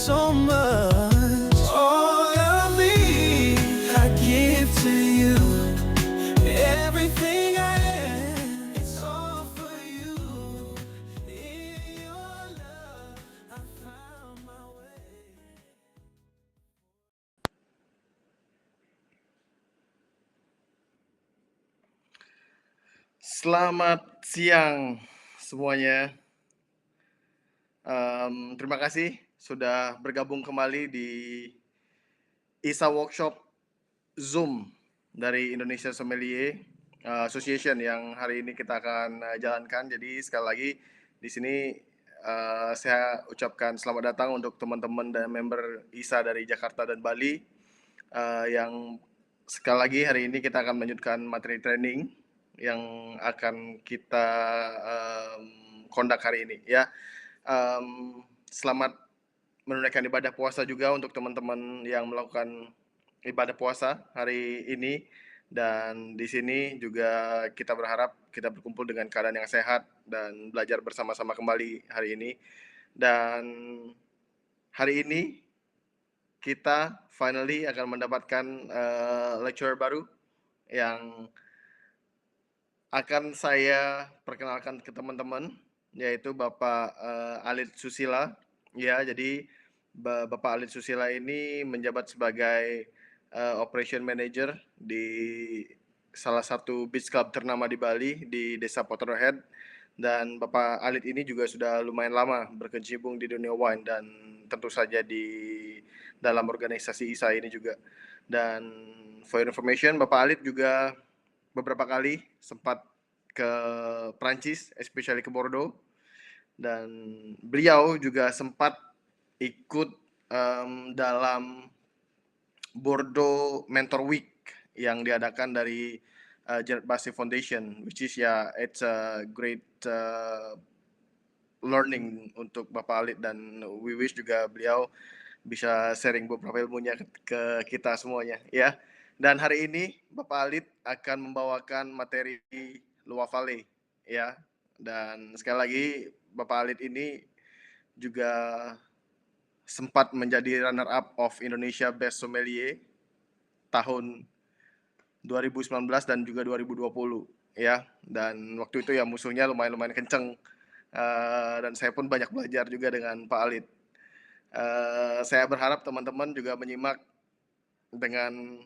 so much. All of me, I give to you. Everything I am, it's all for you. In your love, I found my way. Selamat siang semuanya. Terima kasih sudah bergabung kembali di ISA Workshop Zoom dari Indonesia Sommelier Association yang hari ini kita akan jalankan. Jadi sekali lagi di sini saya ucapkan selamat datang untuk teman-teman dan member ISA dari Jakarta dan Bali yang sekali lagi hari ini kita akan melanjutkan materi training yang akan kita conduct hari ini ya. Selamat menunaikan ibadah puasa juga untuk teman-teman yang melakukan ibadah puasa hari ini, dan di sini juga kita berharap kita berkumpul dengan keadaan yang sehat dan belajar bersama-sama kembali hari ini. Dan hari ini kita finally akan mendapatkan lecturer baru yang akan saya perkenalkan ke teman-teman, yaitu Bapak Alit Susila. Ya, jadi Bapak Alit Susila ini menjabat sebagai Operation Manager di salah satu beach club ternama di Bali, di Desa Potterhead. Dan Bapak Alit ini juga sudah lumayan lama berkecimpung di dunia wine dan tentu saja di dalam organisasi ISA ini juga. Dan for your information, Bapak Alit juga beberapa kali sempat ke Prancis, especially ke Bordeaux, dan beliau juga sempat ikut dalam Bordeaux Mentor Week yang diadakan dari Jared Bassi Foundation, which is it's a great learning untuk Bapak Alit, dan we wish juga beliau bisa sharing beberapa ilmunya ke kita semuanya ya. Dan hari ini Bapak Alit akan membawakan materi Loire Valley ya. Dan sekali lagi Bapak Alit ini juga sempat menjadi runner up of Indonesia Best Sommelier tahun 2019 dan juga 2020 ya. Dan waktu itu ya musuhnya lumayan kenceng. Dan saya pun banyak belajar juga dengan Pak Alit. Saya berharap teman-teman juga menyimak dengan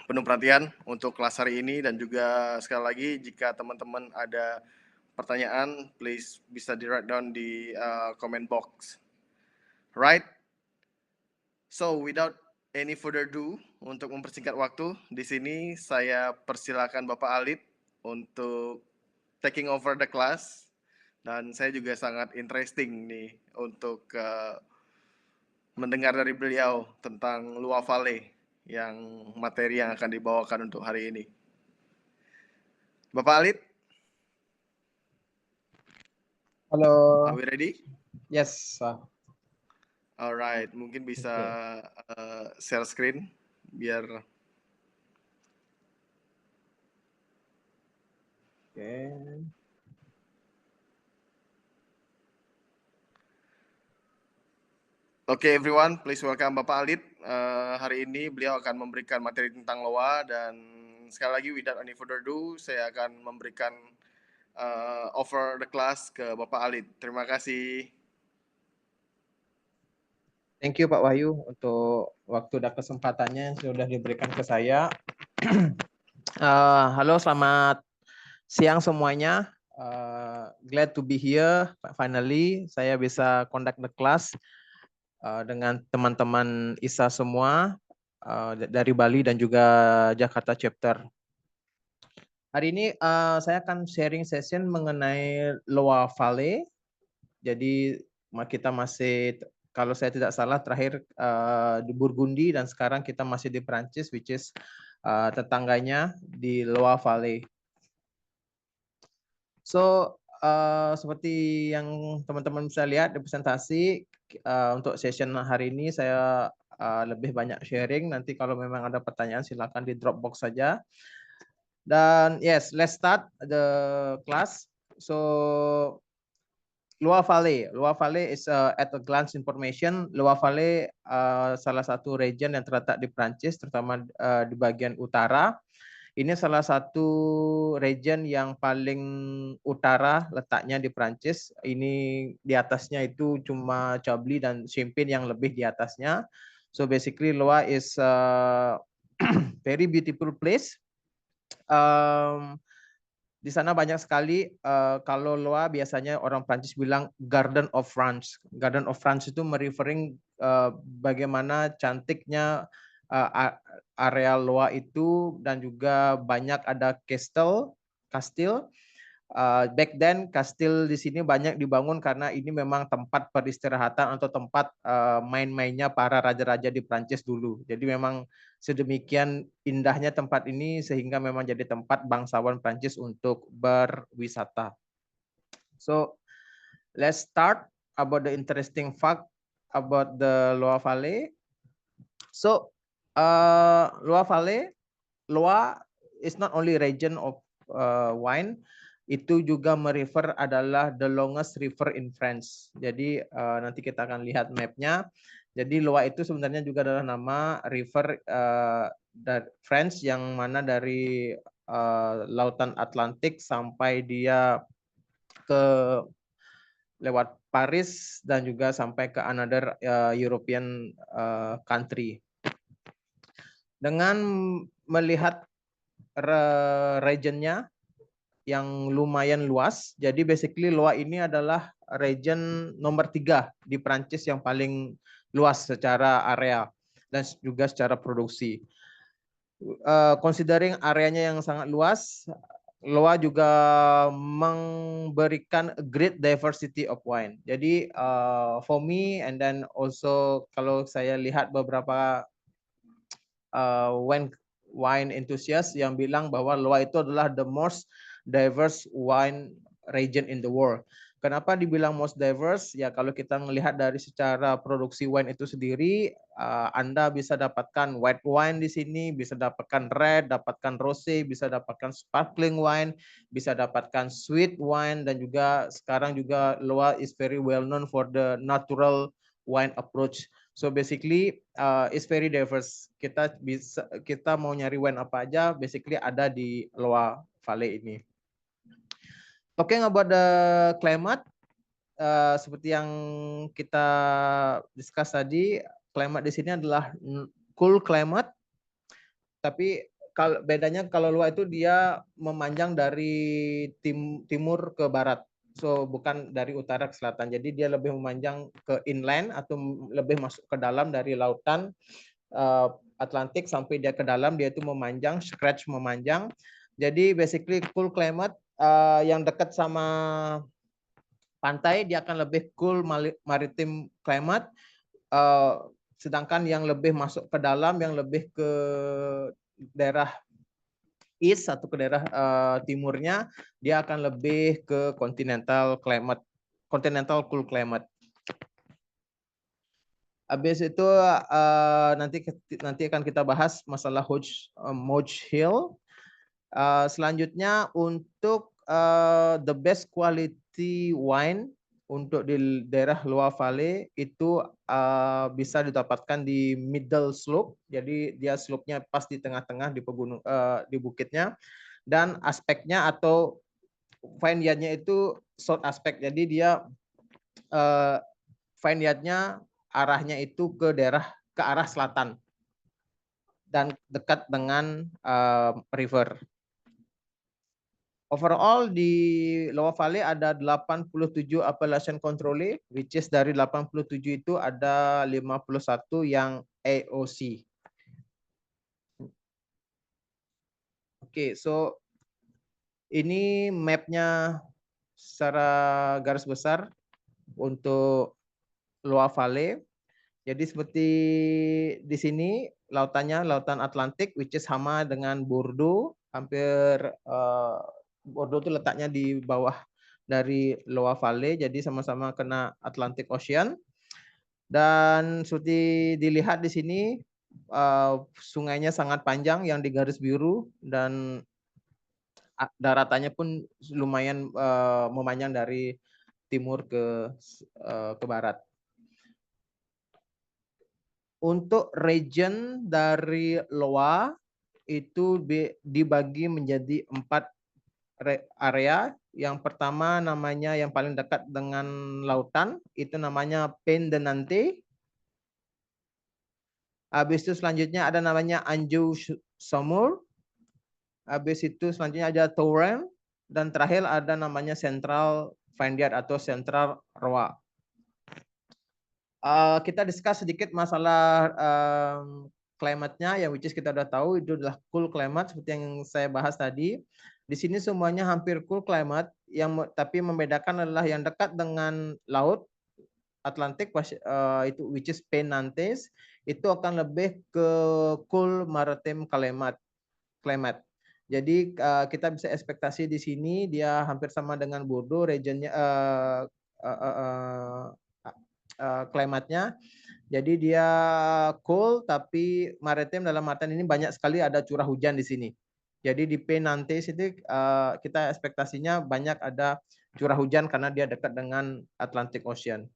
penuh perhatian untuk kelas hari ini, dan juga sekali lagi jika teman-teman ada pertanyaan, please bisa di write down di comment box. Right? So without any further ado, untuk mempersingkat waktu, di sini saya persilakan Bapak Alit untuk taking over the class. Dan saya juga sangat interesting nih untuk mendengar dari beliau tentang Loire Valley yang materi yang akan dibawakan untuk hari ini. Bapak Alit, Halo. are we ready? Yes. Alright, mungkin bisa share screen biar. Oke, everyone, please welcome Bapak Alit. Hari ini beliau akan memberikan materi tentang Loire, dan sekali lagi without any further ado, saya akan memberikan over the class ke Bapak Alit. Terima kasih. Thank you Pak Wahyu untuk waktu dan kesempatannya yang sudah diberikan ke saya. Halo, selamat siang semuanya. Glad to be here. Finally, saya bisa conduct the class dengan teman-teman ISA semua dari Bali dan juga Jakarta chapter. Hari ini saya akan sharing session mengenai Loire Valley. Jadi kita masih, kalau saya tidak salah, terakhir di Burgundy, dan sekarang kita masih di Prancis, which is tetangganya di Loire Valley. So, seperti yang teman-teman bisa lihat di presentasi, untuk session hari ini saya lebih banyak sharing. Nanti kalau memang ada pertanyaan silakan di Dropbox saja. Dan yes, let's start the class. So, Loire Valley is at a glance information. Loire Valley salah satu region yang terletak di Prancis, terutama di bagian utara. Ini salah satu region yang paling utara letaknya di Prancis. Ini di atasnya itu cuma Chablis dan Champagne yang lebih di atasnya. So basically Loire is a very beautiful place. Di sana banyak sekali kalau Loire biasanya orang Prancis bilang Garden of France. Garden of France itu mereferring bagaimana cantiknya area Loire itu, dan juga banyak ada kastil. Back then kastil di sini banyak dibangun karena ini memang tempat peristirahatan atau tempat main-mainnya para raja-raja di Prancis dulu. Jadi memang sedemikian indahnya tempat ini sehingga memang jadi tempat bangsawan Prancis untuk berwisata. So let's start about the interesting fact about the Loire Valley. So Loire is not only region of wine, itu juga merefer adalah the longest river in France. Jadi nanti kita akan lihat mapnya. Jadi Loire itu sebenarnya juga adalah nama river dari France yang mana dari lautan Atlantik sampai dia ke lewat Paris dan juga sampai ke another European country. Dengan melihat regionnya yang lumayan luas, jadi basically Loire ini adalah region nomor 3 di Prancis yang paling luas secara area dan juga secara produksi. Considering areanya yang sangat luas, Loire juga memberikan great diversity of wine. Jadi for me, and then also kalau saya lihat beberapa wine enthusiast yang bilang bahwa Loire itu adalah the most diverse wine region in the world. Kenapa dibilang most diverse? Ya kalau kita melihat dari secara produksi wine itu sendiri, Anda bisa dapatkan white wine di sini, bisa dapatkan red, dapatkan rosé, bisa dapatkan sparkling wine, bisa dapatkan sweet wine, dan juga sekarang juga Loire is very well known for the natural wine approach. So basically it's very diverse. Kita mau nyari wine apa aja, basically ada di Loire Valley ini. Talking about the climate, seperti yang kita discuss tadi, climate di sini adalah cool climate. Tapi bedanya kalau Loire itu dia memanjang dari timur ke barat. So bukan dari utara ke selatan. Jadi dia lebih memanjang ke inland atau lebih masuk ke dalam dari lautan Atlantik sampai dia ke dalam, dia itu memanjang, stretch memanjang. Jadi basically cool climate yang dekat sama pantai dia akan lebih cool maritim climate. Sedangkan yang lebih masuk ke dalam, yang lebih ke daerah east atau ke daerah timurnya, dia akan lebih ke continental climate, continental cool climate. Habis itu nanti akan kita bahas masalah Mauch Hill. Selanjutnya untuk the best quality wine untuk di daerah Loire Valley itu bisa didapatkan di middle slope. Jadi dia slope-nya pas di tengah-tengah di pegunung di bukitnya, dan aspeknya atau vineyard-nya itu short aspect. Jadi dia vineyard-nya arahnya itu ke arah selatan dan dekat dengan river. Overall di Loire Valley ada 87 appellation control, which is dari 87 itu ada 51 yang AOC. Oke, so ini mapnya secara garis besar untuk Loire Valley. Jadi seperti di sini lautannya lautan Atlantik, which is sama dengan Bordeaux, hampir Bordeaux itu letaknya di bawah dari Loire Valley, jadi sama-sama kena Atlantic Ocean. Dan seperti dilihat di sini sungainya sangat panjang yang di garis biru, dan daratannya pun lumayan memanjang dari timur ke barat. Untuk region dari Loa itu dibagi menjadi 4 area. Yang pertama namanya yang paling dekat dengan lautan, itu namanya Pendenante. Habis itu selanjutnya ada namanya Anju Somur. Habis itu selanjutnya ada Torrent. Dan terakhir ada namanya Central Vineyard atau Central Roa. Kita discuss sedikit masalah climate-nya, yang which is kita udah tahu itu adalah cool climate seperti yang saya bahas tadi. Di sini semuanya hampir cool climate, tapi membedakan adalah yang dekat dengan laut Atlantik itu which is Penantes, itu akan lebih ke cool maritime climate. Jadi kita bisa ekspektasi di sini dia hampir sama dengan Bordeaux regionnya climate-nya. Jadi dia cool tapi maritim dalam artian ini banyak sekali ada curah hujan di sini. Jadi di Penantes itu kita ekspektasinya banyak ada curah hujan karena dia dekat dengan Atlantic Ocean.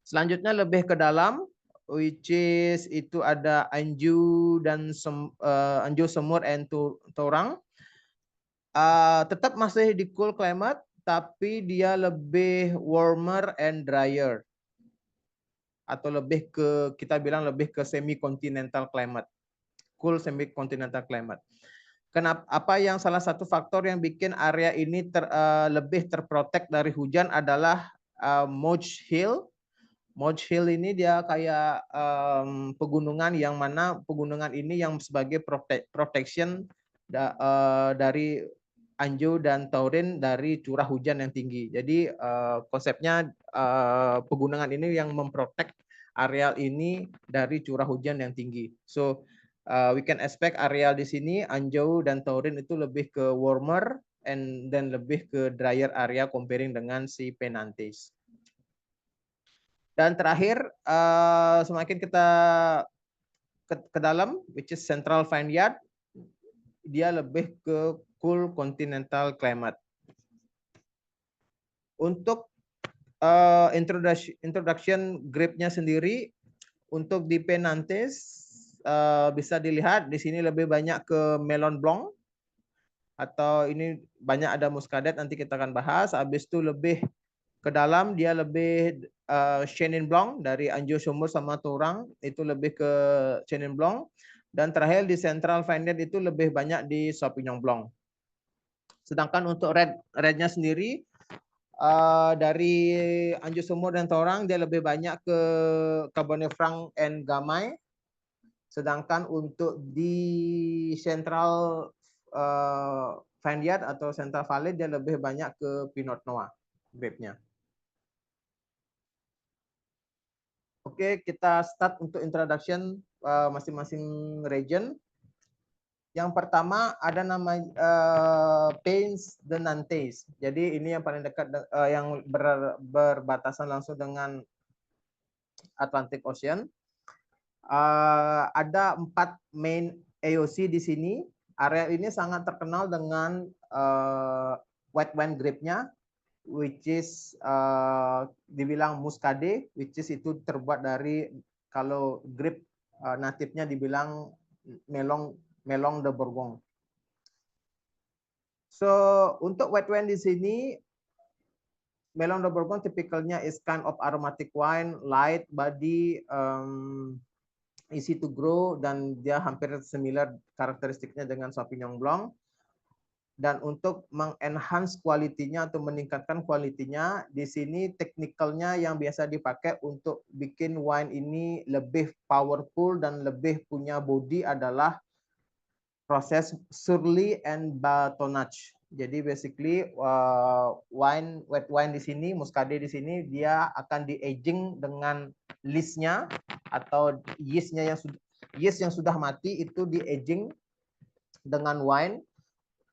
Selanjutnya lebih ke dalam, which is itu ada Anju dan Anju Semur and Torang. Tetap masih di cool climate, tapi dia lebih warmer and drier. Atau lebih ke, kita bilang lebih ke semi-continental climate. Cool semi-continental climate. Kenapa? Apa yang salah satu faktor yang bikin area ini lebih terprotek dari hujan adalah Moj Hill. Moj Hill ini dia kayak pegunungan yang mana pegunungan ini yang sebagai protection dari Anjou dan Taurin dari curah hujan yang tinggi. Jadi konsepnya pegunungan ini yang memprotek areal ini dari curah hujan yang tinggi. So we can expect areal di sini Anjou dan Taurin itu lebih ke warmer dan lebih ke drier area comparing dengan si Penantes. Dan terakhir, semakin kita ke dalam, which is Central Vineyard, dia lebih ke cool continental climate. Untuk introduction grape-nya sendiri, untuk di Penantes bisa dilihat di sini lebih banyak ke Melon Blanc, atau ini banyak ada Muscadet, nanti kita akan bahas. Habis itu lebih ke dalam dia lebih Chenin Blanc dari Anjou Somur sama Torang, itu lebih ke Chenin Blanc. Dan terakhir di Central Vineyard itu lebih banyak di Sauvignon Blanc. Sedangkan untuk rednya sendiri dari Anjou Somur dan Torang dia lebih banyak ke Cabernet Franc and Gamay. Sedangkan untuk di Central Vineyard atau Central Valley dia lebih banyak ke Pinot Noir grape-nya. Oke, kita start untuk introduction masing-masing region. Yang pertama ada nama Pendenantes. Jadi ini yang paling dekat, yang berbatasan langsung dengan Atlantic Ocean. Ada 4 main AOC di sini. Area ini sangat terkenal dengan white wine grape-nya, which is dibilang Muscadet, which is itu terbuat dari, kalau grape natifnya dibilang Melon de Bourgogne. So untuk white wine di sini, Melon de Bourgogne tipikalnya is kind of aromatic wine, light body, easy to grow, dan dia hampir similar karakteristiknya dengan Sauvignon Blanc. Dan untuk mengenhance kualitinya atau meningkatkan kualitinya, di sini teknikalnya yang biasa dipakai untuk bikin wine ini lebih powerful dan lebih punya body adalah proses surly and batonnage. Jadi basically white wine di sini, Muscadet di sini dia akan di aging dengan yeast-nya atau yeast yang sudah mati itu di aging dengan wine,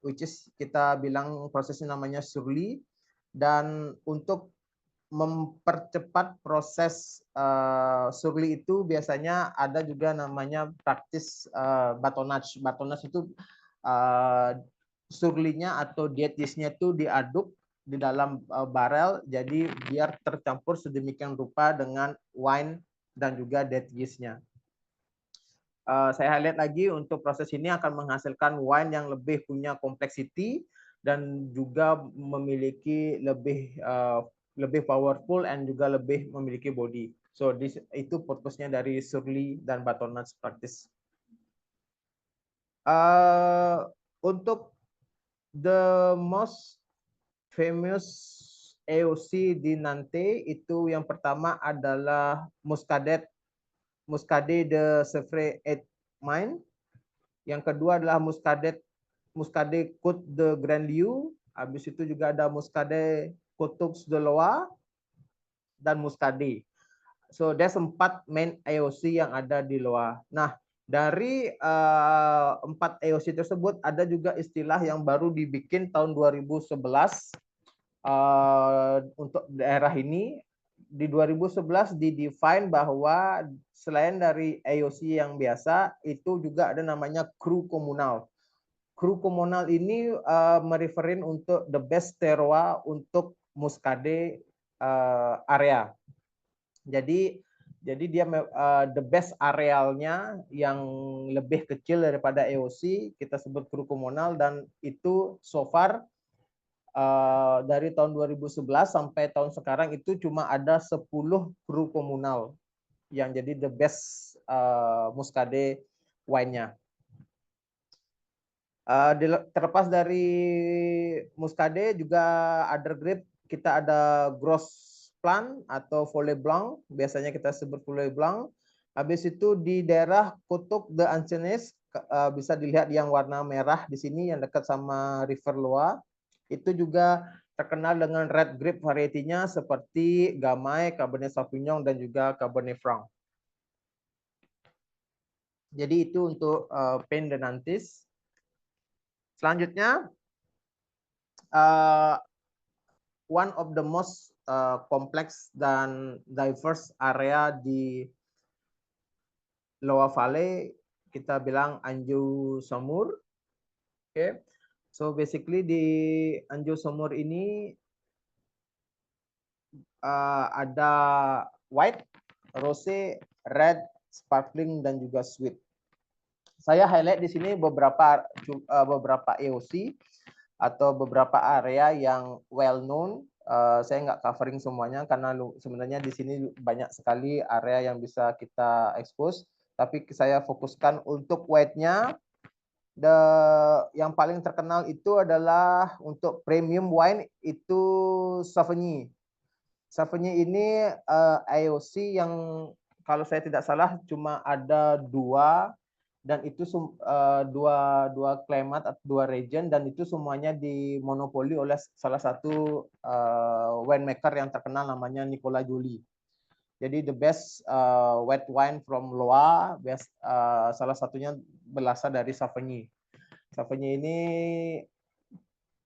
which is kita bilang prosesnya namanya surly. Dan untuk mempercepat proses surly itu biasanya ada juga namanya praktis batonnage. Batonnage itu surlinya atau diet yeast-nya itu diaduk di dalam barrel, jadi biar tercampur sedemikian rupa dengan wine dan juga dead yeast-nya. Saya highlight lagi untuk proses ini akan menghasilkan wine yang lebih punya complexity dan juga memiliki lebih powerful and juga lebih memiliki body. So itu purpose-nya dari Surly dan Butternut practice. Untuk the most famous AOC di Nantes itu yang pertama adalah Muscadet de Sèvres et Maine. Yang kedua adalah Muscadet Côte de Grandlieu. Habis itu juga ada Muscadet Côtes de Loire dan Muscadet. So there's 4 main AOC yang ada di Loire. Nah, dari 4 AOC tersebut ada juga istilah yang baru dibikin tahun 2011 untuk daerah ini. Di 2011 didefine bahwa selain dari AOC yang biasa, itu juga ada namanya cru komunal. Cru komunal ini mereferin untuk the best terroir untuk Muscadet area. Jadi dia the best arealnya yang lebih kecil daripada AOC kita sebut cru komunal, dan itu so far dari tahun 2011 sampai tahun sekarang itu cuma ada 10 kru komunal yang jadi the best Muscadet wine-nya. Terlepas dari Muscadet juga other grape, kita ada Gros Plan atau Folie Blanc, biasanya kita sebut Folie Blanc. Habis itu di daerah Coteaux de Ancenis bisa dilihat yang warna merah di sini yang dekat sama River Loire. Itu juga terkenal dengan red grape variety-nya seperti Gamay, Cabernet Sauvignon, dan juga Cabernet Franc. Jadi itu untuk Pays de Nantes. Selanjutnya, one of the most complex dan diverse area di Loire Valley, kita bilang Anjou-Saumur. Okay. So basically di Anjou-Saumur ini ada white, rosé, red, sparkling, dan juga sweet. Saya highlight di sini beberapa AOC atau beberapa area yang well known. Saya nggak covering semuanya karena sebenarnya di sini banyak sekali area yang bisa kita expose. Tapi saya fokuskan untuk white-nya. Yang paling terkenal itu adalah untuk premium wine itu Sauvigny. Sauvigny ini AOC yang kalau saya tidak salah cuma ada 2, dan itu dua climate atau 2 region, dan itu semuanya dimonopoli oleh salah satu winemaker yang terkenal namanya Nicolas Joly. Jadi the best white wine from Loire, salah satunya berasal dari Sauvigny. Sauvigny ini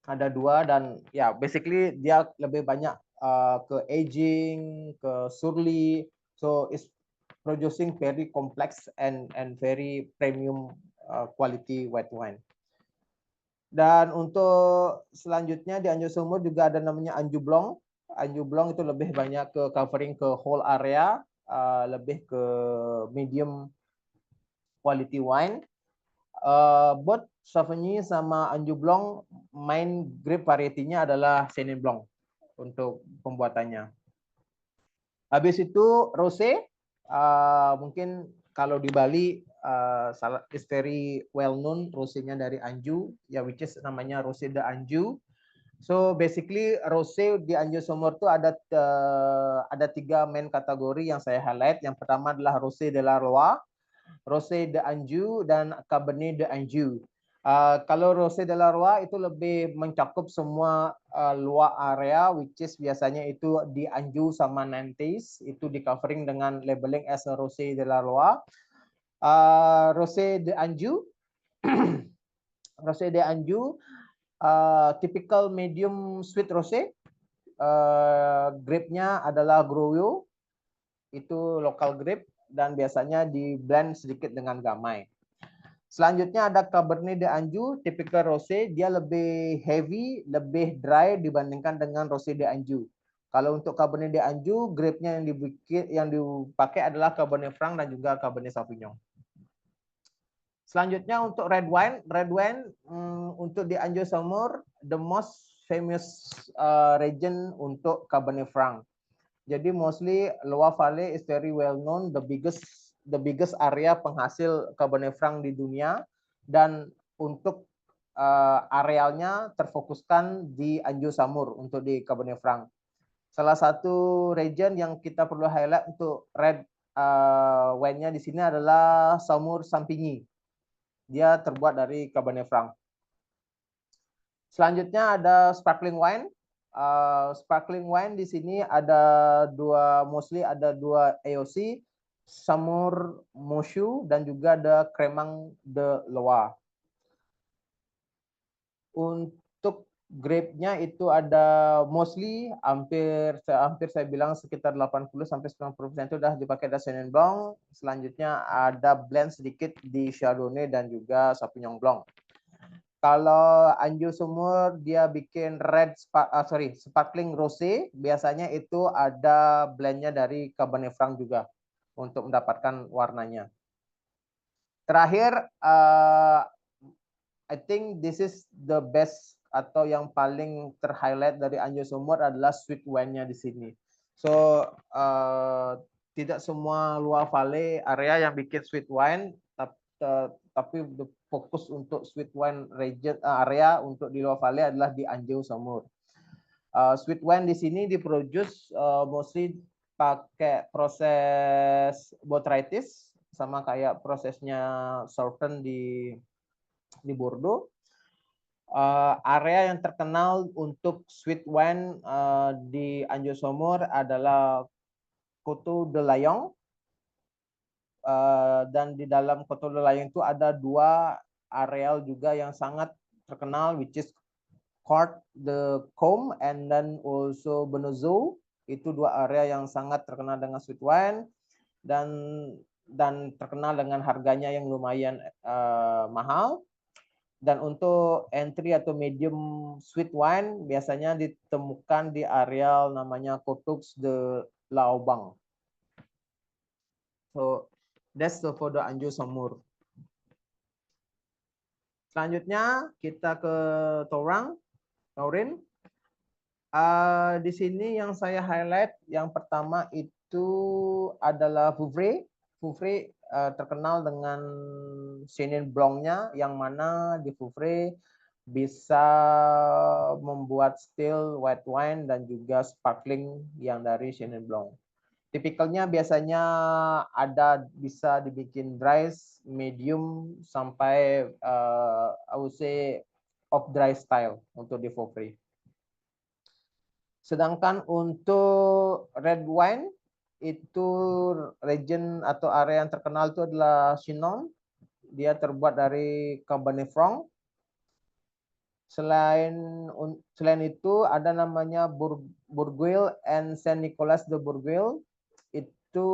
ada 2, dan ya basically dia lebih banyak ke aging, ke surly, so it's producing very complex and very premium quality white wine. Dan untuk selanjutnya di Anjou-Saumur juga ada namanya Anjou Blanc. Anjou Blanc itu lebih banyak ke covering ke whole area, lebih ke medium quality wine. Both Sauvigny sama Anjou Blanc main grape variety-nya adalah Chenin Blanc untuk pembuatannya. Habis itu rosé, mungkin kalau di Bali is very well known rosé-nya dari Anjou, ya which is namanya Rosé de Anjou. So basically rosé di Anjou-Saumur itu ada 3 main kategori yang saya highlight. Yang pertama adalah Rosé de la Loire, Rosé de Anjou, dan Cabernet de Anjou. Kalau Rosé de la Loire itu lebih mencakup semua Loire area, which is biasanya itu di Anjou sama Nantes, itu di covering dengan labeling as a Rosé de la Loire. Rosé de Anjou, Rosé de Anjou, typical medium sweet rosé. Grape-nya adalah Grouillot, itu local grape, dan biasanya di blend sedikit dengan Gamay. Selanjutnya ada Cabernet d'Anjou, typical rosé, dia lebih heavy, lebih dry dibandingkan dengan rosé d'Anjou. Kalau untuk Cabernet d'Anjou, grape-nya yang dipakai adalah Cabernet Franc dan juga Cabernet Sauvignon. Selanjutnya untuk red wine untuk d'Anjou Saumur, the most famous region untuk Cabernet Franc. Jadi mostly Loire Valley is very well known, the biggest area penghasil Cabernet Franc di dunia, dan untuk arealnya terfokuskan di Anjou Saumur untuk di Cabernet Franc. Salah satu region yang kita perlu highlight untuk red wine-nya di sini adalah Saumur Champigny. Dia terbuat dari Cabernet Franc. Selanjutnya ada sparkling wine. Sparkling wine di sini ada mostly ada dua AOC, Saumur Monchou dan juga ada Cremant de Loire. Untuk grape-nya itu ada mostly hampir saya bilang sekitar 80-90% itu sudah dipakai dari Sauvignon Blanc. Selanjutnya ada blend sedikit di Chardonnay dan juga Sauvignon Blanc. Kalau Anjou Saumur dia bikin sparkling rosé, biasanya itu ada blendnya dari Cabernet Franc juga untuk mendapatkan warnanya. Terakhir, I think this is the best atau yang paling terhighlight dari Anjou Saumur adalah sweet wine-nya di sini. So tidak semua Loire Valley area yang bikin sweet wine, tapi fokus untuk sweet wine region area untuk di Loire Valley adalah di Anjou Saumur. Sweet wine di sini diproduce mostly pakai proses botrytis sama kayak prosesnya Sauternes di Bordeaux. Area yang terkenal untuk sweet wine di Anjou Saumur adalah Coteaux de Layon. Dan di dalam Coteaux de Layon itu ada dua areal juga yang sangat terkenal, which is Côte de Côme and then also Benozzo. Itu dua area yang sangat terkenal dengan sweet wine dan terkenal dengan harganya yang lumayan mahal. Dan untuk entry atau medium sweet wine biasanya ditemukan di areal namanya Coteaux de Laubang. So that's for the Anjou Saumur. Selanjutnya kita ke Taurin. Di sini yang saya highlight yang pertama itu adalah Vouvray. Vouvray terkenal dengan Chenin Blanc-nya, yang mana di Vouvray bisa membuat still white wine dan juga sparkling yang dari Chenin Blanc. Tipikalnya biasanya bisa dibikin dry, medium, sampai I would say off dry style untuk di Vouvray. Sedangkan untuk red wine itu region atau area yang terkenal itu adalah Chinon. Dia terbuat dari Cabernet Franc. Selain itu ada namanya Bourgueil and Saint Nicolas de Bourgueil. Itu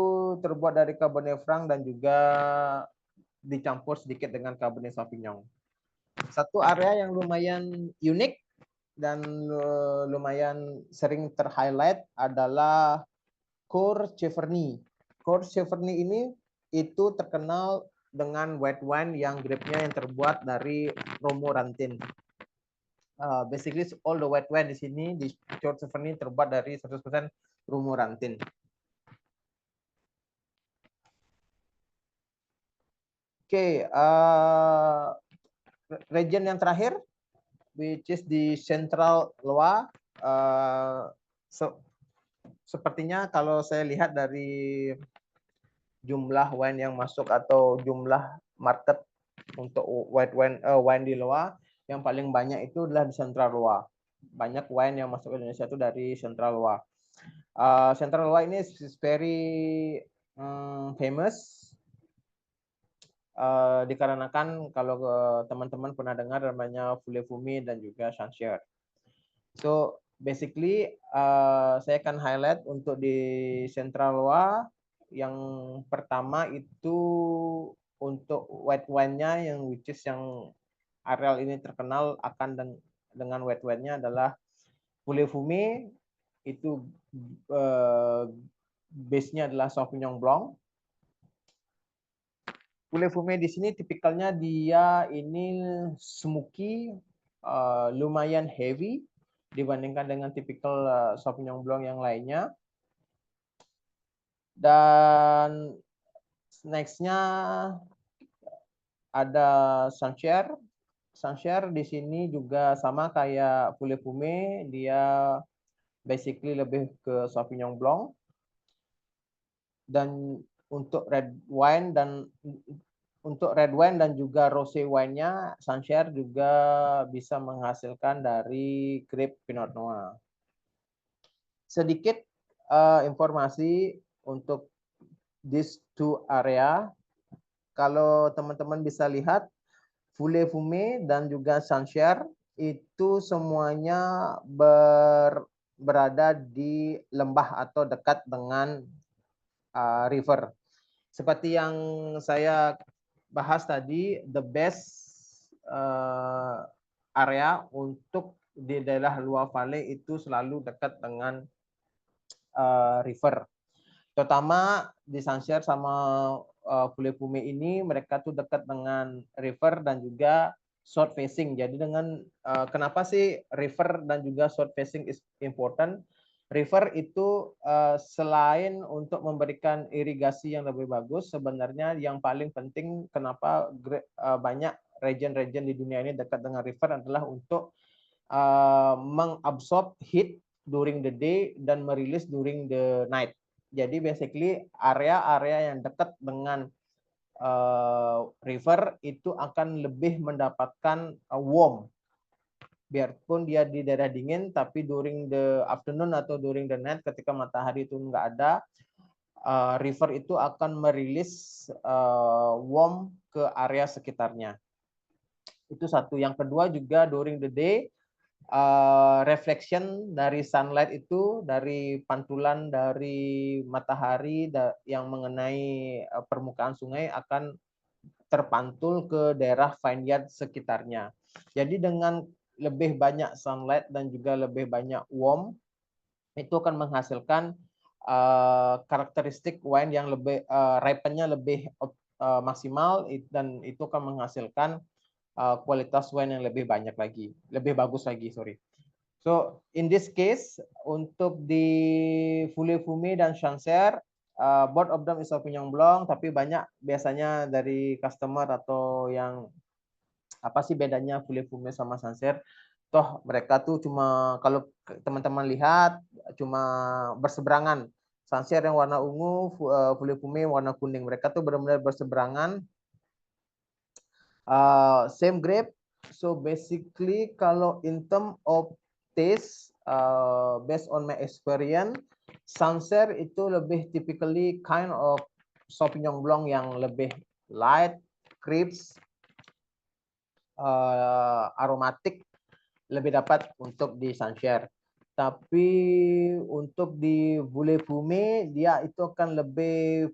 terbuat dari Cabernet Franc dan juga dicampur sedikit dengan Cabernet Sauvignon. Satu area yang lumayan unik dan lumayan sering terhighlight adalah Cour-Cheverny. Cour-Cheverny ini itu terkenal dengan white wine yang grape-nya yang terbuat dari Romorantin. Basically all the white wine di sini di Cour-Cheverny terbuat dari 100% Romorantin. Oke, region yang terakhir, which is di Central Loire. Sepertinya kalau saya lihat dari jumlah wine yang masuk atau jumlah market untuk white wine di Loire, yang paling banyak itu adalah di Central Loire. Banyak wine yang masuk ke Indonesia itu dari Central Loire. Central Loire ini is very famous. Dikarenakan kalau teman-teman pernah dengar namanya Pouilly-Fumier dan juga Sancerre. So basically saya akan highlight untuk di Central Loire. Yang pertama itu untuk white wine-nya yang which is yang areal ini terkenal akan dengan white wine-nya adalah Pouilly Fumé, itu base-nya adalah Sauvignon Blanc. Pouilly Fumé di sini tipikalnya dia ini smoky, lumayan heavy dibandingkan dengan tipikal Sauvignon Blanc yang lainnya. Dan next-nya ada Sancerre. Sancerre di sini juga sama kayak Pouilly Fumé, dia basically lebih ke Sauvignon Blanc. Dan untuk red wine dan juga rosé wine-nya, Sancerre juga bisa menghasilkan dari grape Pinot Noir. Sedikit informasi untuk these two area. Kalau teman-teman bisa lihat, Pouilly Fumé dan juga Sancerre itu semuanya berada di lembah atau dekat dengan river. Seperti yang saya bahas tadi, the best area untuk di daerah Loire Valley itu selalu dekat dengan river. Terutama di Sancerre sama Pouilly Fumé ini mereka tuh dekat dengan river dan juga south facing. Jadi dengan kenapa sih river dan juga south facing is important? River itu selain untuk memberikan irigasi yang lebih bagus, sebenarnya yang paling penting kenapa banyak region-region di dunia ini dekat dengan river adalah untuk mengabsorb heat during the day dan merilis during the night. Jadi basically area-area yang dekat dengan river itu akan lebih mendapatkan warm. Biarpun dia di daerah dingin, tapi during the afternoon atau during the night ketika matahari itu nggak ada, river itu akan merilis warm ke area sekitarnya. Itu satu. Yang kedua juga during the day, reflection dari sunlight itu dari pantulan dari matahari yang mengenai permukaan sungai akan terpantul ke daerah vineyard sekitarnya. Jadi dengan lebih banyak sunlight dan juga lebih banyak warm, itu akan menghasilkan karakteristik wine yang lebih ripennya lebih maksimal dan itu akan menghasilkan kualitas wine yang lebih banyak lagi, lebih bagus lagi, sorry. So in this case untuk di Pouilly Fumé dan Sancerre, both of them is Sauvignon Blanc, tapi banyak biasanya dari customer atau yang apa sih bedanya Pouilly Fumé sama Sancerre? Toh mereka tuh cuma kalau teman-teman lihat cuma berseberangan. Sancerre yang warna ungu, Pouilly Fumé warna kuning. Mereka tuh benar-benar berseberangan. Same grape. So basically kalau in term of taste, based on my experience, Sancerre itu lebih typically kind of Sauvignon Blanc yang lebih light, crisp, aromatik lebih dapat untuk di Sancerre. Tapi untuk di Pouilly Fumé dia itu akan lebih,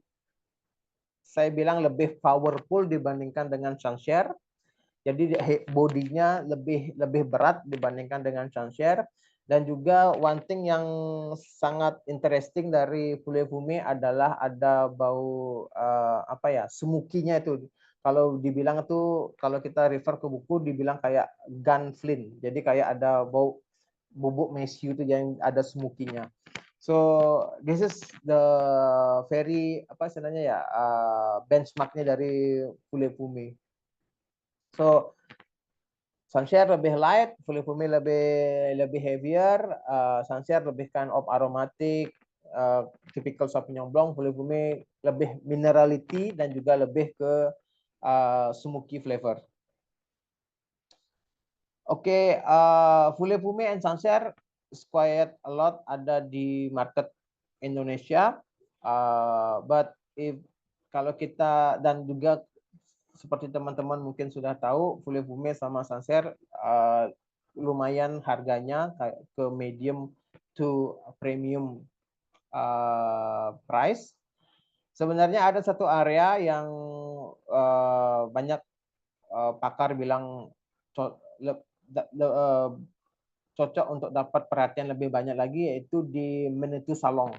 saya bilang lebih powerful dibandingkan dengan Sancerre. Jadi bodinya lebih berat dibandingkan dengan Sancerre. Dan juga one thing yang sangat interesting dari Pouilly Fumé adalah ada bau apa ya, smoky-nya itu. Kalau dibilang tuh kalau kita refer ke buku dibilang kayak gun flint. Jadi kayak ada bau bubuk mesiu itu yang ada smoky-nya. So this is the very apa istilahnya ya benchmarknya dari Pouilly Fumé. So Sancerre lebih light, Pouilly Fumé lebih heavier, Sancerre lebih kind of aromatic, typical Sauvignon Blanc, Pouilly Fumé lebih minerality dan juga lebih ke smoky flavor. Oke, Pouilly Fumé and Sancerre is quite a lot ada di market Indonesia, but if kalau kita dan juga seperti teman-teman mungkin sudah tahu, Pouilly Fumé sama Sancerre lumayan harganya ke medium to premium price. Sebenarnya ada satu area yang banyak pakar bilang cocok untuk dapat perhatian lebih banyak lagi, yaitu di Menutu Salong.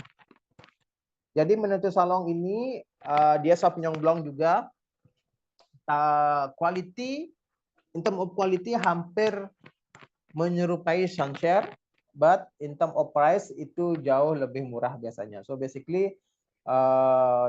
Jadi Menutu Salong ini dia Sauvignon Blanc juga. Quality, in term of quality hampir menyerupai Sancerre, but in term of price itu jauh lebih murah biasanya. So basically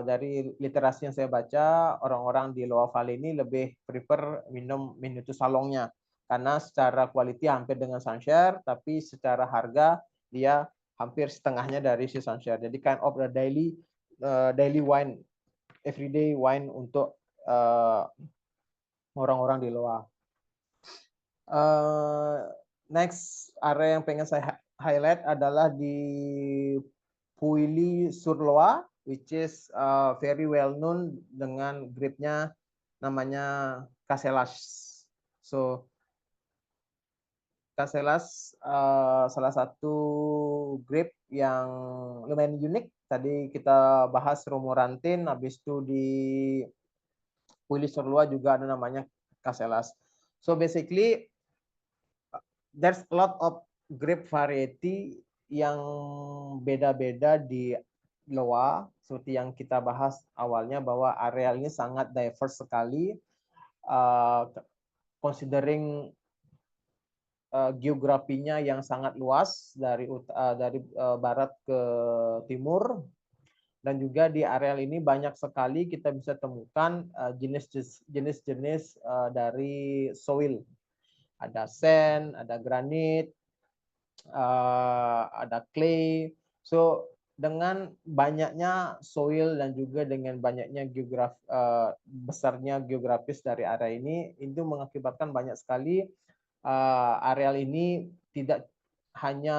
dari literasi yang saya baca, orang-orang di Loire Valley ini lebih prefer minum Menutu Salongnya karena secara quality hampir dengan Sancerre, tapi secara harga dia hampir setengahnya dari si Sancerre. Jadi kind of the daily wine, everyday wine untuk orang-orang di Loire. Next area yang pengen saya highlight adalah di Pouilly-sur-Loire, which is very well known dengan grape-nya namanya Casellas. So Casellas salah satu grape yang lumayan unik. Tadi kita bahas Romorantin, habis itu di Pouilly-sur-Loire juga ada namanya Casellas. So basically there's a lot of grape variety yang beda-beda di Loire, seperti yang kita bahas awalnya bahwa area ini sangat diverse sekali, considering geografinya yang sangat luas dari barat ke timur, dan juga di area ini banyak sekali kita bisa temukan jenis-jenis dari soil. Ada sand, ada granit, ada clay. So dengan banyaknya soil dan juga dengan banyaknya besarnya geografis dari area ini, itu mengakibatkan banyak sekali areal ini tidak hanya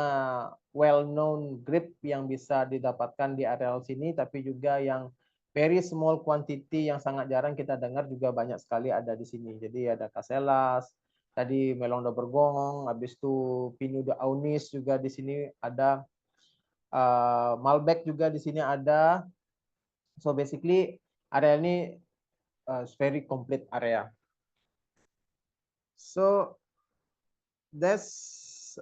well known grape yang bisa didapatkan di areal sini, tapi juga yang very small quantity yang sangat jarang kita dengar juga banyak sekali ada di sini. Jadi ada Casellas, tadi Melon de Bourgogne, habis itu Pinot de Aunis juga di sini ada, Malbec juga di sini ada. So basically area ini very complete area. So that's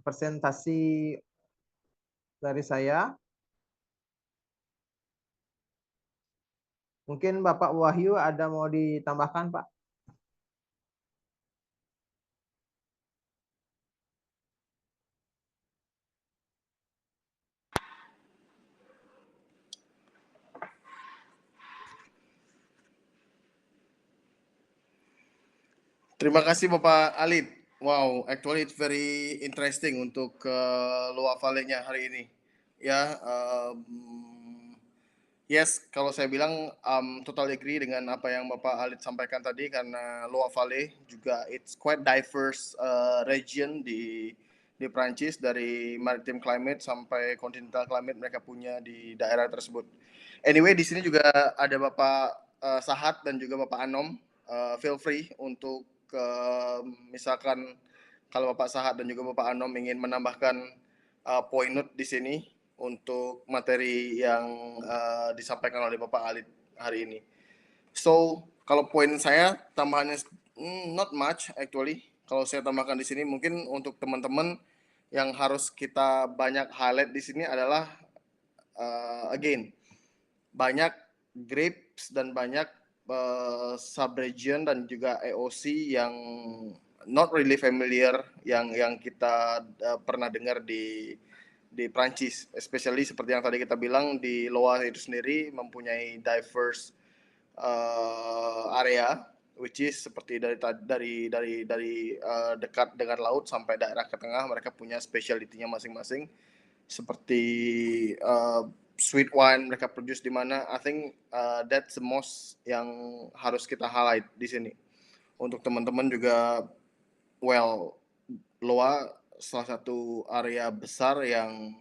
presentasi dari saya. Mungkin Bapak Wahyu ada mau ditambahkan, Pak? Terima kasih Bapak Alit. Wow, actually it's very interesting untuk Loire Valley-nya hari ini. Ya, yes, kalau saya bilang totally agree dengan apa yang Bapak Alit sampaikan tadi, karena Loire Valley juga it's quite diverse region di Prancis, dari maritime climate sampai continental climate mereka punya di daerah tersebut. Anyway, di sini juga ada Bapak Sahat dan juga Bapak Anom. Feel free untuk misalkan kalau Bapak Sahat dan juga Bapak Anom ingin menambahkan poin note di sini untuk materi yang disampaikan oleh Bapak Alit hari ini. So, kalau poin saya tambahannya not much actually. Kalau saya tambahkan di sini mungkin untuk teman-teman yang harus kita banyak highlight di sini adalah again banyak grapes dan banyak subregion dan juga AOC yang not really familiar yang kita pernah dengar di Prancis, especially seperti yang tadi kita bilang di Loire itu sendiri mempunyai diverse area, which is seperti dari dekat dengan laut sampai daerah ke tengah, mereka punya specialty-nya masing-masing, seperti sweet wine mereka produce di mana. I think that's the most yang harus kita highlight di sini. Untuk teman-teman juga, well, Loire salah satu area besar yang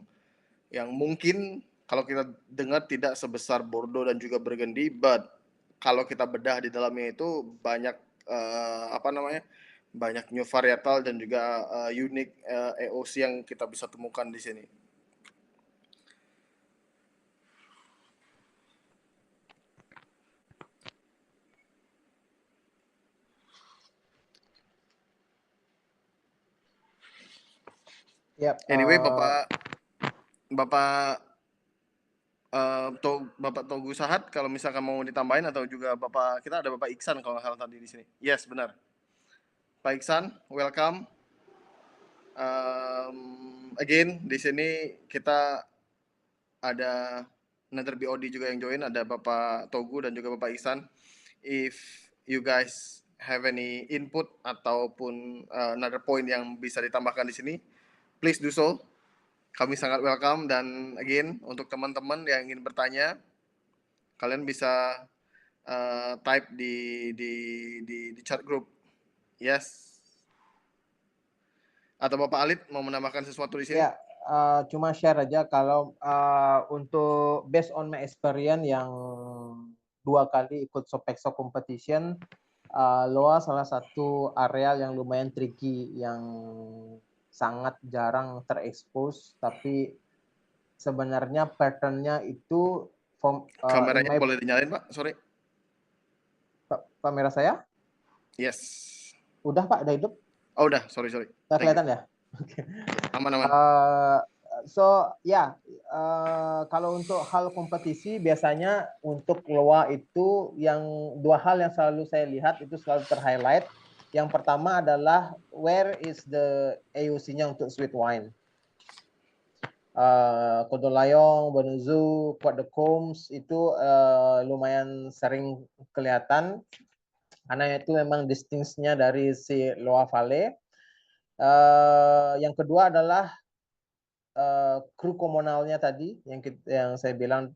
mungkin kalau kita dengar tidak sebesar Bordeaux dan juga Burgundy, but kalau kita bedah di dalamnya itu banyak banyak new varietal dan juga unique AOC yang kita bisa temukan di sini. Yap, Anyway, Bapak Bapak Togu Sahat kalau misalkan mau ditambahin atau juga kita ada Bapak Iksan kalau nggak salah tadi di sini. Yes, benar. Pak Iksan, welcome. Again di sini kita ada another BOD juga yang join, ada Bapak Togu dan juga Bapak Iksan. If you guys have any input ataupun another point yang bisa ditambahkan di sini, please do so. Kami sangat welcome dan again untuk teman-teman yang ingin bertanya, kalian bisa type di chat group. Yes. Atau Bapak Alit mau menambahkan sesuatu di sini? Ya, cuma share aja kalau untuk based on my experience yang 2 kali ikut Sopexo competition, Loa salah satu area yang lumayan tricky, yang sangat jarang terekspos, tapi sebenarnya pattern-nya itu in Kameranya my boleh dinyalain, Pak? Sorry. kamera saya? Yes. Udah Pak, udah hidup? Oh, udah. Sorry. Nggak Thank you. kelihatan ya? Aman. So ya, kalau untuk hal kompetisi biasanya untuk Loa itu yang 2 hal yang selalu saya lihat itu selalu terhighlight. Yang pertama adalah where is the AOC-nya untuk sweet wine. Kodolayong, Bonuzu, Kuat de Combs itu lumayan sering kelihatan karena itu memang distinct-nya dari si Loa Valley. Yang kedua adalah kru komunalnya tadi yang saya bilang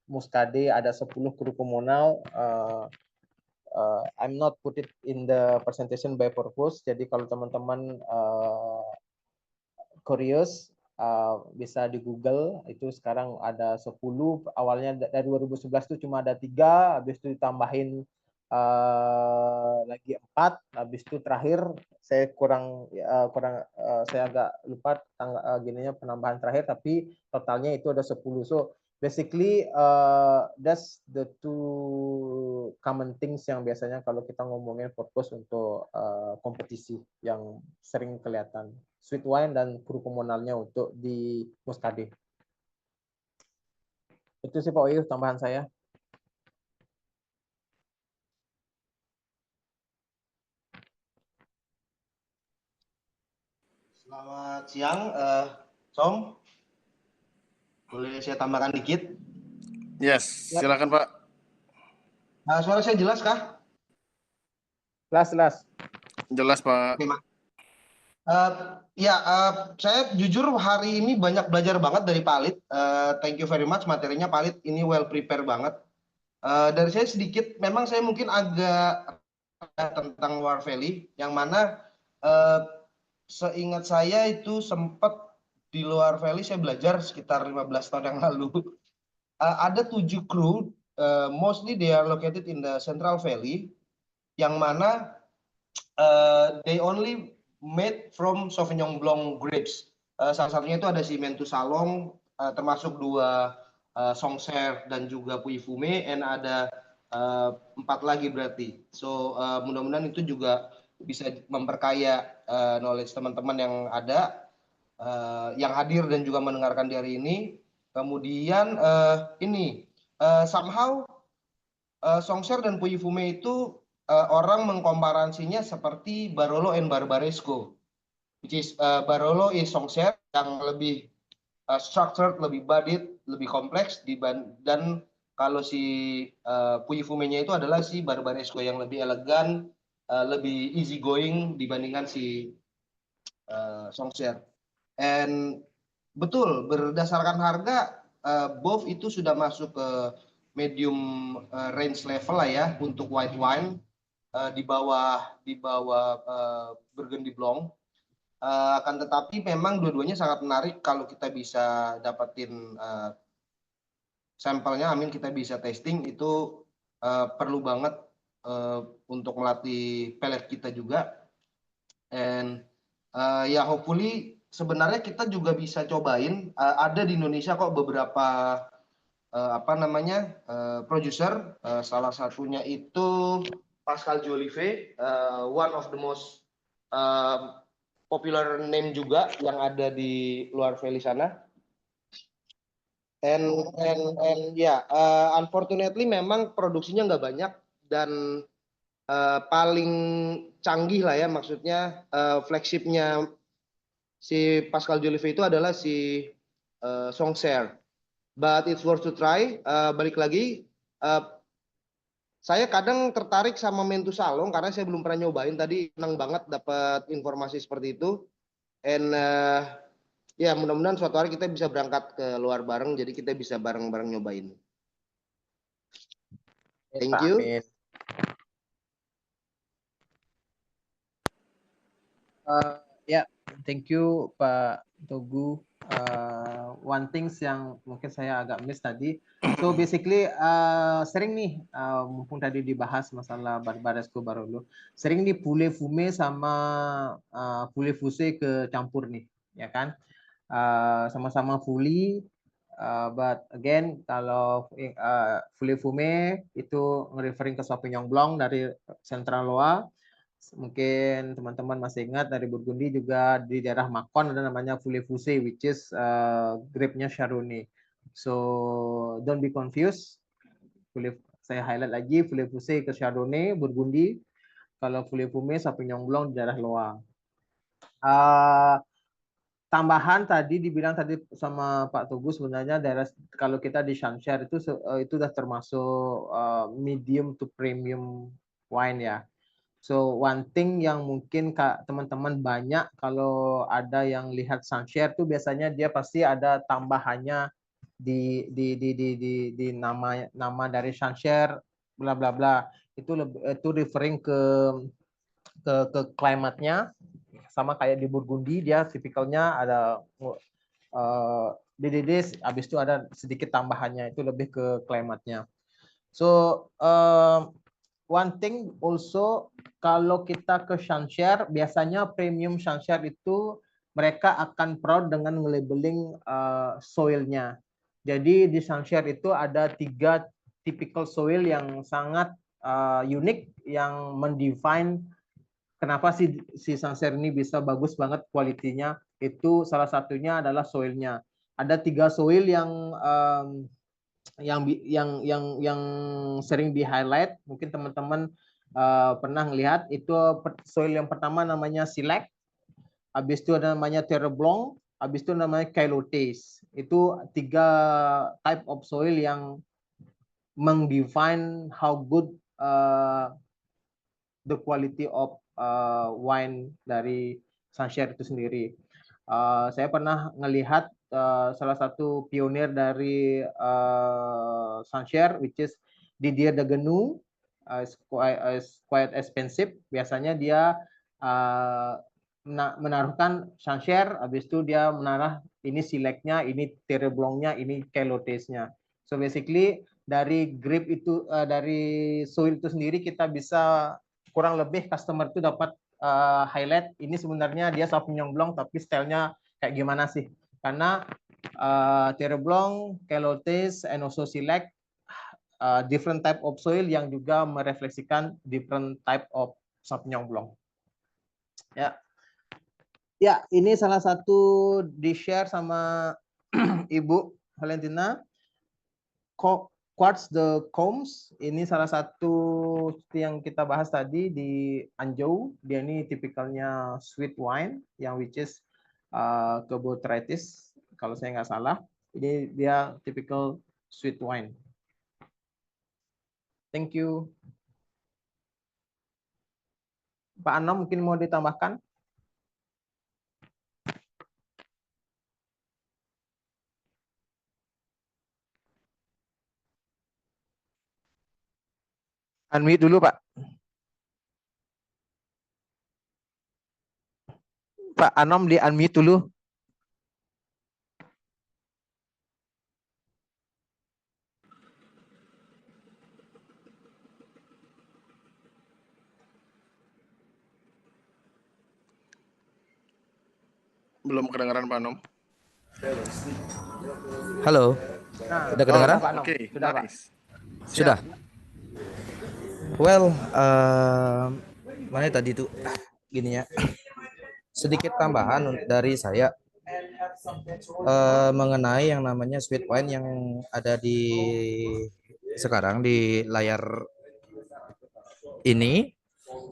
Muscade ada 10 kru komunal. I'm not put it in the presentation by purpose. Jadi kalau teman-teman curious bisa di Google, itu sekarang ada 10, awalnya dari 2011 itu cuma ada 3, habis itu ditambahin lagi 4, habis itu terakhir saya saya agak lupa gininya penambahan terakhir, tapi totalnya itu ada 10. So basically that's the 2 common things yang biasanya kalau kita ngomongin purpose untuk kompetisi yang sering kelihatan. Sweet wine dan kru komunalnya untuk di Muscade. Itu sih Pak Oyu tambahan saya. Selamat siang, Som. Boleh saya tambahkan dikit? Yes, silakan Pak. Suara saya jelas kah? Jelas. Jelas Pak. Oke, saya jujur hari ini banyak belajar banget dari Pak Alit. Thank you very much, materinya Pak Alit ini well prepare banget. Dari saya sedikit, memang saya mungkin agak tentang Loire Valley, yang mana seingat saya itu sempat di Loire Valley saya belajar sekitar 15 tahun yang lalu. Ada 7 kru, mostly they are located in the Central Valley, yang mana they only made from Sauvignon Blanc grapes. Salah satunya itu ada si Mentu Salong, termasuk 2 Sancerre dan juga Puy Fumé, and ada 4 lagi berarti. So mudah-mudahan itu juga bisa memperkaya knowledge teman-teman yang ada, yang hadir dan juga mendengarkan di hari ini. Kemudian somehow Sancerre dan Puy Fumé itu orang mengkomparasinya seperti Barolo and Barbaresco, which is Barolo is Sancerre yang lebih structured, lebih bodied, lebih kompleks, dan kalau si Puy Fumé-nya itu adalah si Barbaresco yang lebih elegan, lebih easy going dibandingkan si Sancerre. And betul, berdasarkan harga, both itu sudah masuk ke medium range level lah ya untuk white wine, di bawah Burgundy Blanc. Akan tetapi memang dua-duanya sangat menarik kalau kita bisa dapetin sampelnya, kita bisa testing, itu perlu banget untuk melatih palate kita juga. And ya hopefully sebenarnya kita juga bisa cobain, ada di Indonesia kok beberapa produser, salah satunya itu Pascal Jolivet, one of the most popular name juga yang ada di luar Valley sana. And ya, unfortunately memang produksinya nggak banyak dan paling canggih lah ya, maksudnya flagshipnya si Pascal Jolivet itu adalah si Songshare. But it's worth to try. Balik lagi, saya kadang tertarik sama Mentu Salong karena saya belum pernah nyobain. Tadi senang banget dapat informasi seperti itu. And ya mudah-mudahan suatu hari kita bisa berangkat ke luar bareng, jadi kita bisa bareng-bareng nyobain. Thank Pak you. Amin. Ya, thank you Pak Togu. One things yang mungkin saya agak miss tadi. So basically sering nih, mumpung tadi dibahas masalah Barbaresco Barolo, sering nih poulet fumé sama poulet fusé ke campur nih, ya kan? Sama-sama fully, but again kalau poulet fumé itu referring ke Sauvignon Blanc dari Central Loire. Mungkin teman-teman masih ingat dari Burgundy juga di daerah Macon ada namanya Poulet Fusé, which is grape-nya Chardonnay. So don't be confused. Saya highlight lagi Poulet Fusé ke Chardonnay, Burgundy. Kalau Poulet Fumé, Sauvignon Blanc di daerah Loire. Tambahan tadi dibilang tadi sama Pak Togu, sebenarnya daerah kalau kita di Shanshare itu sudah termasuk medium to premium wine ya. So one thing yang mungkin teman-teman banyak kalau ada yang lihat Shanshare tuh biasanya dia pasti ada tambahannya di nama dari Shanshare bla bla bla. Itu referring ke klimatnya, sama kayak di Burgundy dia tipikalnya ada DDD, habis itu ada sedikit tambahannya, itu lebih ke klimatnya. So one thing also, kalau kita ke Shanshare, biasanya premium Shanshare itu mereka akan proud dengan labeling soilnya. Jadi di Shanshare itu ada 3 typical soil yang sangat unik yang mendefine kenapa si Shanshare ini bisa bagus banget kualitinya. Itu salah satunya adalah soilnya. Ada 3 soil yang sering di highlight, mungkin teman-teman pernah melihat. Itu soil yang pertama namanya Select, habis itu ada namanya Terre Blanc, habis itu namanya Cailotes. Itu 3 type of soil yang mendefine how good the quality of wine dari Shanshare itu sendiri. Saya pernah melihat salah satu pionir dari Shanshare, which is Didier de Genu, is quite expensive. Biasanya dia menaruhkan Shanshare, habis itu dia menaruh ini Select-nya, ini Terre Blanc-nya, ini Cailotes-nya. So basically dari grape itu, dari soil itu sendiri kita bisa kurang lebih customer itu dapat highlight ini sebenarnya dia Sauvignon Blanc tapi stylenya kayak gimana sih, karena Terre Blanc, Cailotes, and also Select different type of soil yang juga merefleksikan different type of Sauvignon Blanc. Ya, ini salah satu di share sama Ibu Valentina. Quartz de Combes, ini salah satu yang kita bahas tadi di Anjou. Dia ini tipikalnya sweet wine, yang which is Botrytis, kalau saya nggak salah. Ini dia typical sweet wine. Thank you. Pak Anom mungkin mau ditambahkan? Unmute dulu, Pak. Pak Anom di unmute dulu. Belum kedengaran Pak Anom. Halo. Nah, Udah kedengaran? Pak Anom. Oke, Sudah, Pak. nice. Sudah. Well, mana tadi tuh gini ya. sedikit tambahan dari saya mengenai yang namanya sweet wine yang ada di sekarang di layar ini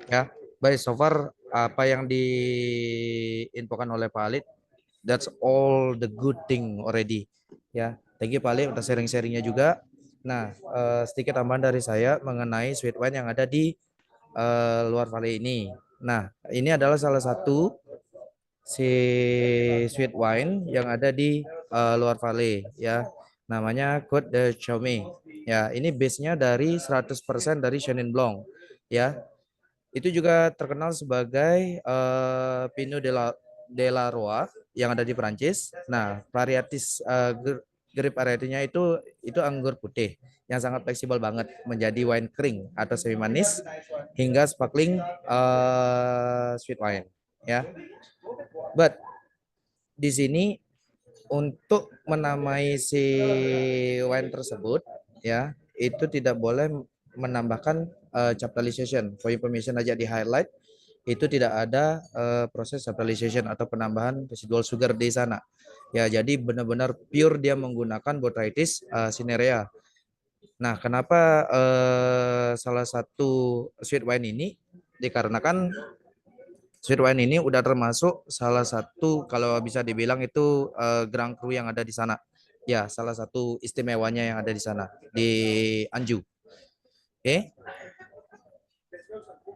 ya. Baik, so far apa yang diinfokan oleh Pak Alit, that's all the good thing already ya. Thank you Pak Alit udah sharing-sharingnya juga. Nah, sedikit tambahan dari saya mengenai sweet wine yang ada di luar valley ini. Nah, ini adalah salah satu si sweet wine yang ada di luar valley ya. Namanya Côte de Chaume. Ya, ini base-nya dari 100% dari Chenin Blanc ya. Itu juga terkenal sebagai Pinot de la Roi yang ada di Perancis. Nah, varietas grape variety-nya itu anggur putih yang sangat fleksibel banget menjadi wine kering atau semi manis hingga sparkling sweet wine ya. But di sini untuk menamai si wine tersebut ya, itu tidak boleh menambahkan chaptalization. For information aja di highlight itu tidak ada proses chaptalization atau penambahan residual sugar di sana. Ya, jadi benar-benar pure dia menggunakan Botrytis cinerea. Nah, kenapa salah satu sweet wine ini dikarenakan sweet wine ini udah termasuk salah satu kalau bisa dibilang itu Grand Cru yang ada di sana. Ya, salah satu istimewanya yang ada di sana di Anjou. Oke.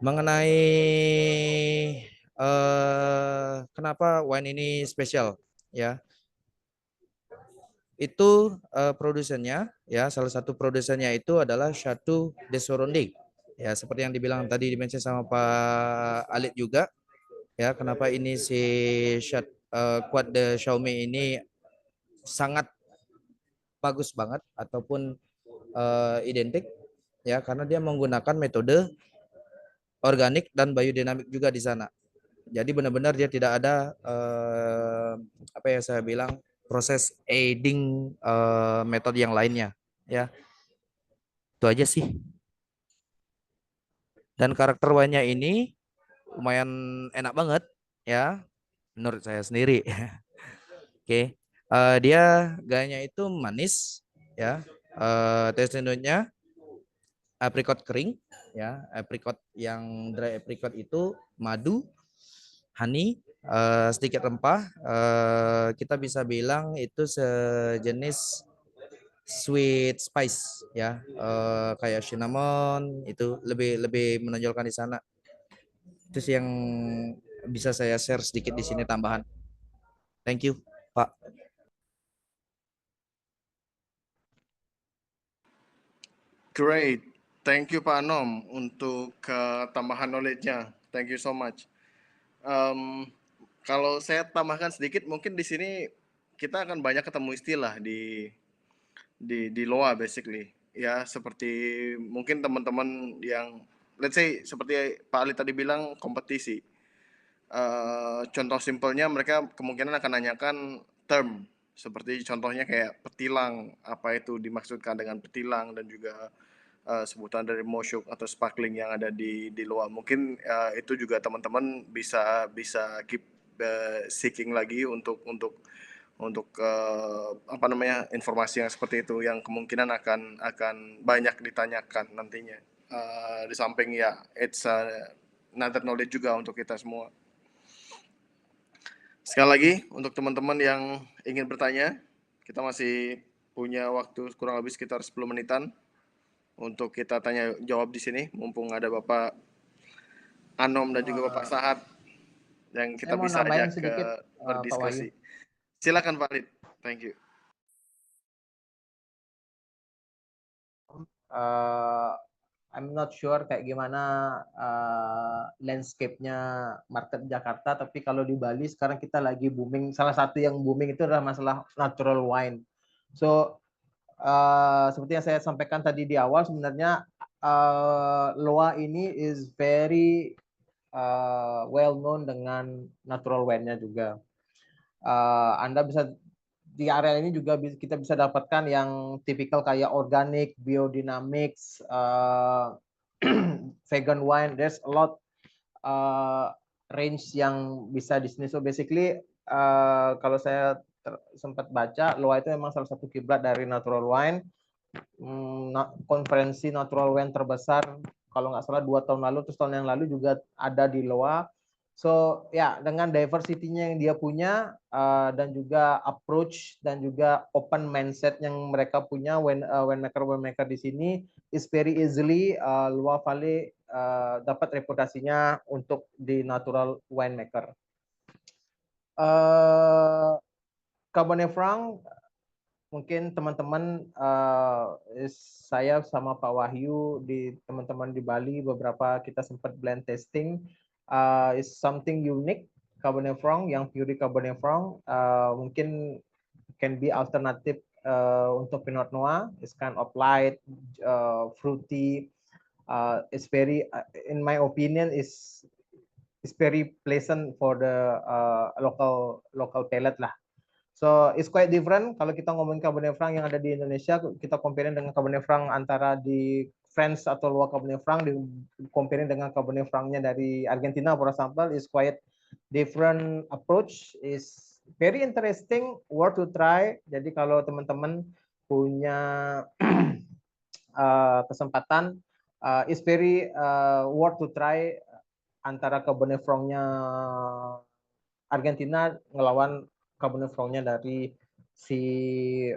Mengenai kenapa wine ini spesial ya. Itu produsennya ya, salah satu produsennya itu adalah Chateau de Sorondic. Ya, seperti yang dibilang tadi dimention sama Pak Alit juga. Ya, kenapa ini si Côte de Chaume ini sangat bagus banget ataupun identik ya, karena dia menggunakan metode organik dan biodinamik juga di sana. Jadi benar-benar dia tidak ada apa ya saya bilang proses aging metode yang lainnya ya. Itu aja sih. Dan karakter wine-nya ini lumayan enak banget ya menurut saya sendiri. Oke. Dia gayanya itu manis ya. Taste note-nya apricot kering ya, apricot yang dry apricot itu madu, honey, sedikit rempah, kita bisa bilang itu sejenis sweet spice ya, kayak cinnamon itu lebih menonjolkan di sana. Itu sih yang bisa saya share sedikit di sini tambahan. Thank you, Pak. Great. Thank you Pak Anom untuk tambahan knowledge-nya. Thank you so much. Kalau saya tambahkan sedikit, mungkin di sini kita akan banyak ketemu istilah di LOA basically. Ya, seperti mungkin teman-teman yang let's say seperti Pak Ali tadi bilang kompetisi. Contoh simpelnya mereka kemungkinan akan nanyakan term seperti contohnya kayak petilang, apa itu dimaksudkan dengan petilang dan juga sebutan dari Moshuk atau sparkling yang ada di luar. Mungkin itu juga teman-teman bisa keep seeking lagi untuk apa namanya informasi yang seperti itu yang kemungkinan akan banyak ditanyakan nantinya. Di samping ya it's another knowledge juga untuk kita semua. Sekali lagi untuk teman-teman yang ingin bertanya, kita masih punya waktu kurang lebih sekitar 10 menitan untuk kita tanya jawab di sini, mumpung ada Bapak Anom dan juga Bapak Sahat yang kita mau bisa nambahin ajak ke sedikit, Pak berdiskusi. Silakan Pak Lid. Thank you. I'm not sure kayak gimana landscape-nya market Jakarta, tapi kalau di Bali sekarang kita lagi booming, salah satu yang booming itu adalah masalah natural wine. So seperti yang saya sampaikan tadi di awal, sebenarnya LOA ini is very well known dengan natural wine-nya juga. Anda bisa di area ini juga kita bisa dapatkan yang tipikal kayak organic, biodynamics, vegan wine. There's a lot range yang bisa di sini. So basically kalau saya sempat baca, Loa itu memang salah satu kiblat dari natural wine. Konferensi natural wine terbesar kalau nggak salah 2 tahun lalu, terus tahun yang lalu juga ada di Loa. So ya, dengan diversity-nya yang dia punya dan juga approach dan juga open mindset yang mereka punya winemaker di sini, is very easily Loa Valley dapat reputasinya untuk di natural winemaker. Cabernet Franc mungkin teman-teman saya sama Pak Wahyu di teman-teman di Bali beberapa kita sempat blend testing, is something unique. Cabernet Franc yang pure Cabernet Franc mungkin can be alternative untuk Pinot Noir. It's kind of light, fruity. It's very, in my opinion, is very pleasant for the local palate lah. So it's quite different kalau kita ngomongin Cabernet Franc yang ada di Indonesia, kita comparing dengan Cabernet Franc antara di France atau luar Cabernet Franc, di comparing dengan Cabernet Franc-nya dari Argentina, for example, is quite different approach, is very interesting, worth to try. Jadi kalau teman-teman punya kesempatan, is very worth to try antara Cabernet Franc-nya Argentina ngelawan Cabernet Franc-nya dari si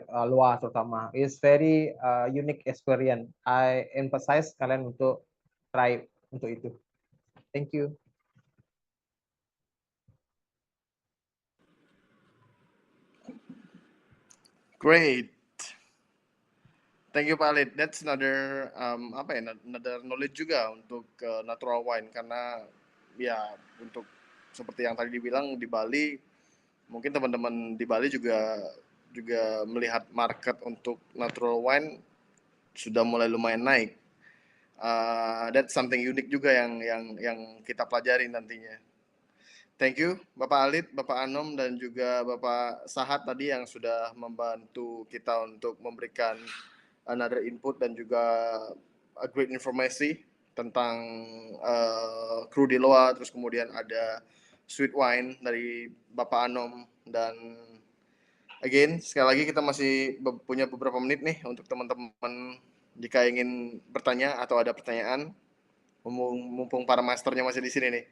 Loa terutama. It's very unique experience. I emphasize kalian untuk try untuk itu. Thank you. Great. Thank you Pak Alid. That's another another knowledge juga untuk natural wine, karena ya untuk seperti yang tadi dibilang di Bali, mungkin teman-teman di Bali juga melihat market untuk natural wine sudah mulai lumayan naik. That's something unik juga yang kita pelajari nantinya. Thank you Bapak Alid, Bapak Anom, dan juga Bapak Sahat tadi yang sudah membantu kita untuk memberikan another input dan juga a great informasi tentang kru di Loa, terus kemudian ada sweet wine dari Bapak Anom, dan again sekali lagi kita masih punya beberapa menit nih untuk teman-teman jika ingin bertanya atau ada pertanyaan, mumpung para masternya masih di sini nih.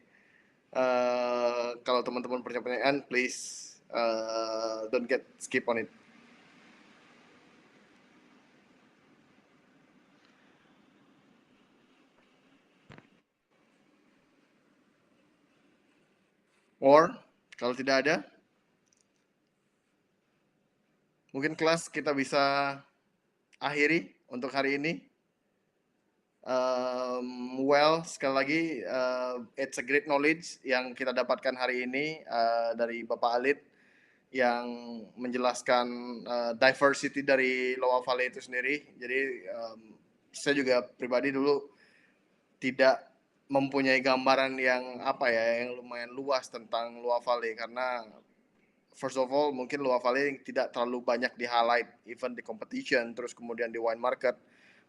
Kalau teman-teman punya pertanyaan, please don't get skip on it. Or kalau tidak ada, mungkin kelas kita bisa akhiri untuk hari ini. Well, sekali lagi, it's a great knowledge yang kita dapatkan hari ini dari Bapak Alid yang menjelaskan diversity dari Loa Valley itu sendiri. Jadi saya juga pribadi dulu tidak mempunyai gambaran yang yang lumayan luas tentang Loa Valley, karena first of all mungkin Loa Valley tidak terlalu banyak di highlight even di competition, terus kemudian di wine market,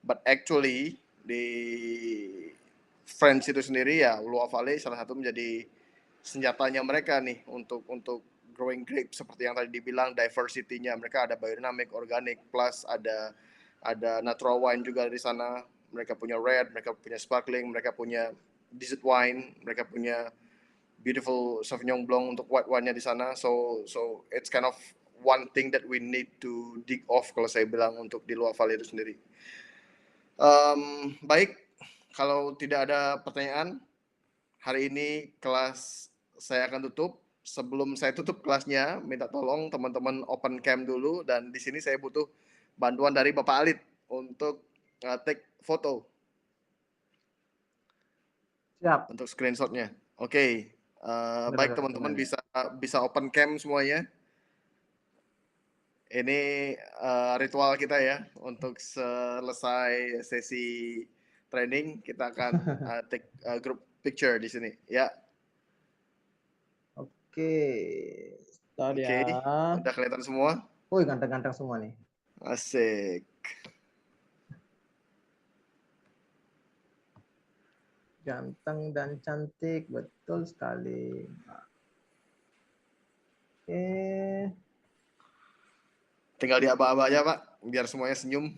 but actually di France itu sendiri ya Loa Valley salah satu menjadi senjatanya mereka nih untuk growing grape, seperti yang tadi dibilang diversity-nya mereka, ada biodynamic, organic, plus ada natural wine juga di sana. Mereka punya red, mereka punya sparkling, mereka punya dessert wine, mereka punya beautiful Sauvignon Blanc untuk white wine-nya di sana. So it's kind of one thing that we need to dig off kalau saya bilang untuk di Loa Valley itu sendiri. Baik, kalau tidak ada pertanyaan, hari ini kelas saya akan tutup. Sebelum saya tutup kelasnya, minta tolong teman-teman open cam dulu, dan di sini saya butuh bantuan dari Bapak Alid untuk take foto. Siap. Untuk screenshotnya. Oke. Baik teman-teman, bisa open cam semuanya. Ini ritual kita ya, untuk selesai sesi training kita akan take group picture di sini ya. Oke. Oke. Udah kelihatan semua? Wih, ganteng-ganteng semua nih. Asik. Ganteng dan cantik, betul sekali. Oke. Tinggal diaba-aba aja Pak, biar semuanya senyum.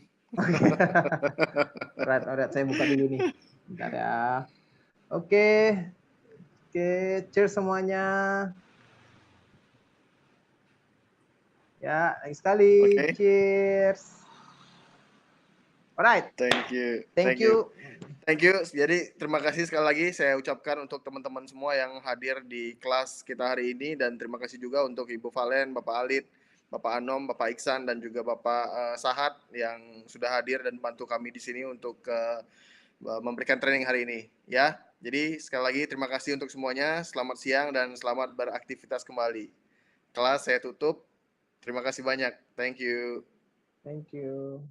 Alright, saya buka dulu nih. Bentar ya. Oke, cheers semuanya. Ya, lagi sekali. Oke. Cheers. Alright, Thank you. thank you. Thank you. Jadi terima kasih sekali lagi saya ucapkan untuk teman-teman semua yang hadir di kelas kita hari ini, dan terima kasih juga untuk Ibu Valen, Bapak Alit, Bapak Anom, Bapak Iksan, dan juga Bapak Sahat yang sudah hadir dan bantu kami di sini untuk memberikan training hari ini. Ya, jadi sekali lagi terima kasih untuk semuanya. Selamat siang dan selamat beraktivitas kembali. Kelas saya tutup. Terima kasih banyak. Thank you. Thank you.